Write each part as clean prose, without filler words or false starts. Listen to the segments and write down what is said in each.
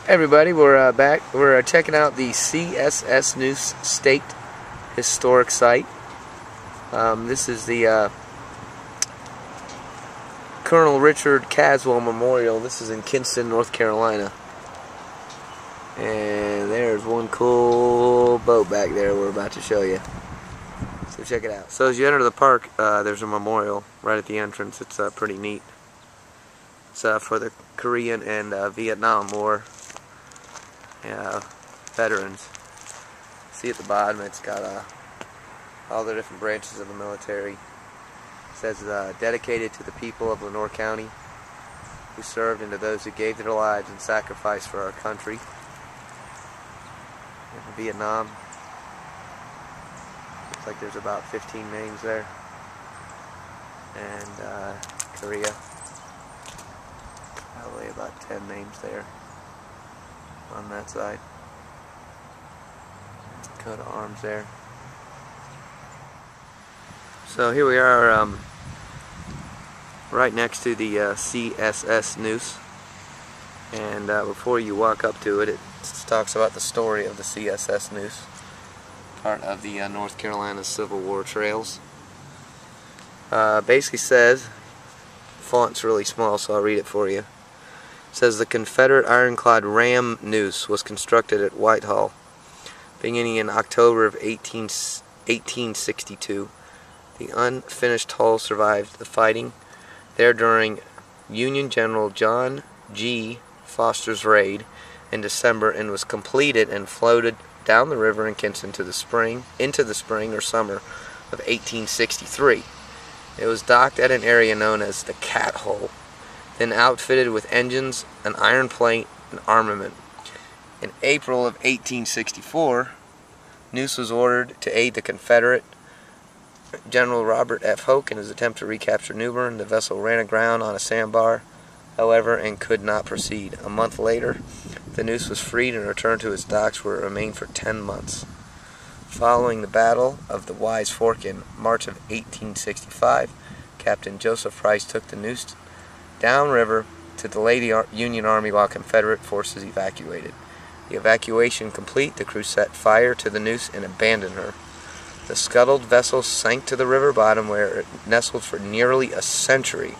Everybody, we're back. We're checking out the CSS Neuse State Historic Site. This is the Colonel Richard Caswell Memorial. This is in Kinston, North Carolina. And there's one cool boat back there we're about to show you. So check it out. So as you enter the park, there's a memorial right at the entrance. It's pretty neat. It's for the Korean and Vietnam War veterans. See at the bottom, it's got all the different branches of the military. It says dedicated to the people of Lenore County who served and to those who gave their lives in sacrifice for our country. In Vietnam, looks like there's about 15 names there. And Korea, probably about 10 names there on that side. Coat of arms there. So here we are, right next to the CSS Neuse, and before you walk up to it, it talks about the story of the CSS Neuse, part of the North Carolina Civil War trails. Basically says, font's really small, so I'll read it for you. It says the Confederate ironclad ram Neuse was constructed at Whitehall beginning in October of 1862. The unfinished hull survived the fighting there during Union General John G. Foster's raid in December, and was completed and floated down the river in Kinston into the spring or summer of 1863. It was docked at an area known as the Cat Hole, then outfitted with engines, an iron plate, and armament. In April of 1864, Neuse was ordered to aid the Confederate General Robert F. Hoke in his attempt to recapture New Bern. The vessel ran aground on a sandbar, however, and could not proceed. A month later, the Neuse was freed and returned to its docks, where it remained for 10 months. Following the Battle of the Wise Fork in March of 1865, Captain Joseph Price took the Neuse downriver to delay the Union Army while Confederate forces evacuated. The evacuation complete, the crew set fire to the Neuse and abandoned her. The scuttled vessel sank to the river bottom, where it nestled for nearly a century.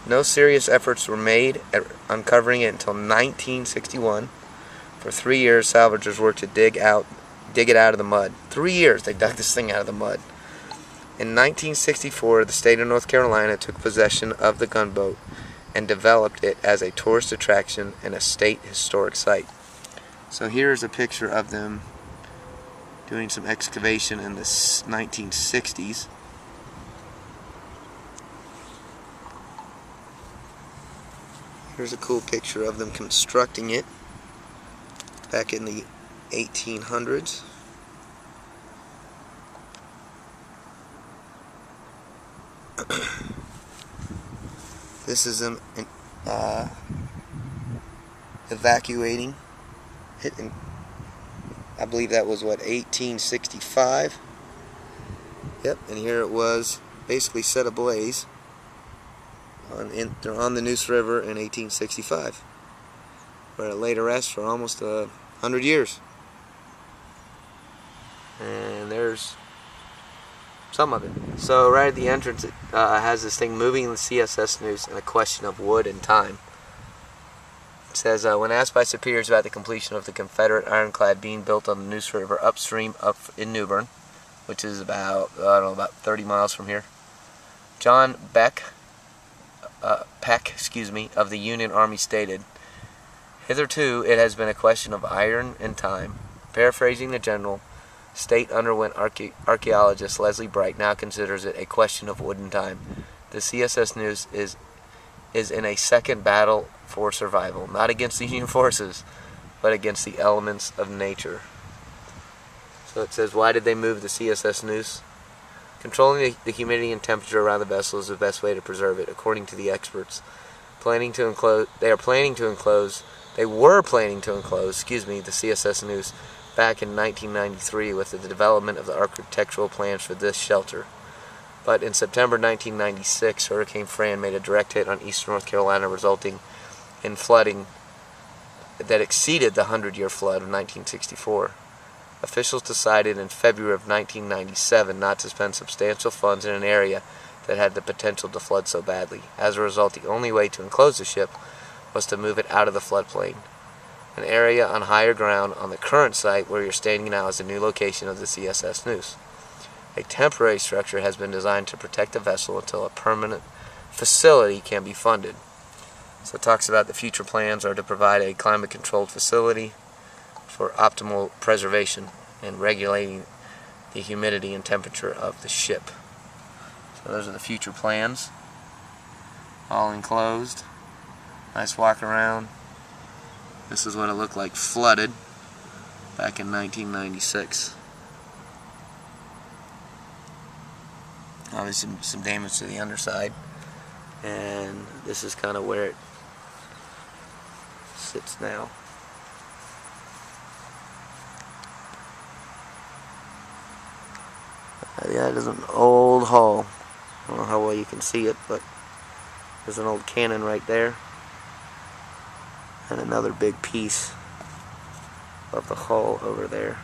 No serious efforts were made at uncovering it until 1961. For 3 years, salvagers worked to dig it out of the mud. 3 years they dug this thing out of the mud. In 1964, the state of North Carolina took possession of the gunboat and developed it as a tourist attraction and a state historic site. So here's a picture of them doing some excavation in the 1960s. Here's a cool picture of them constructing it back in the 1800s. This is them evacuating it, and I believe that was what, 1865. Yep, and here it was basically set ablaze on the Neuse River in 1865, where it lay to rest for almost 100 years. And there's some of it. So right at the entrance, it has this thing moving in the CSS Neuse and a question of wood and time. It says, when asked by superiors about the completion of the Confederate ironclad being built on the Neuse River upstream up in New Bern, which is about, about 30 miles from here, John Peck, of the Union Army stated, "Hitherto it has been a question of iron and time." Paraphrasing the general, state underwent archaeologist Leslie Bright now considers it a question of wood and time. The CSS Neuse is in a second battle for survival, not against the Union forces, but against the elements of nature. So it says, why did they move the CSS Neuse? Controlling the humidity and temperature around the vessel is the best way to preserve it, according to the experts. They were planning to enclose the CSS Neuse back in 1993 with the development of the architectural plans for this shelter. But in September 1996, Hurricane Fran made a direct hit on eastern North Carolina, resulting in flooding that exceeded the 100-year flood of 1964. Officials decided in February of 1997 not to spend substantial funds in an area that had the potential to flood so badly. As a result, the only way to enclose the ship was to move it out of the floodplain. An area on higher ground on the current site where you're standing now is the new location of the CSS Neuse. A temporary structure has been designed to protect the vessel until a permanent facility can be funded. So it talks about the future plans are to provide a climate-controlled facility for optimal preservation and regulating the humidity and temperature of the ship. So those are the future plans, all enclosed. Nice walk around. This is what it looked like flooded back in 1996. Obviously some damage to the underside, and this is kind of where it sits now. Yeah, it is an old hull. I don't know how well you can see it, but there's an old cannon right there, and another big piece of the hull over there.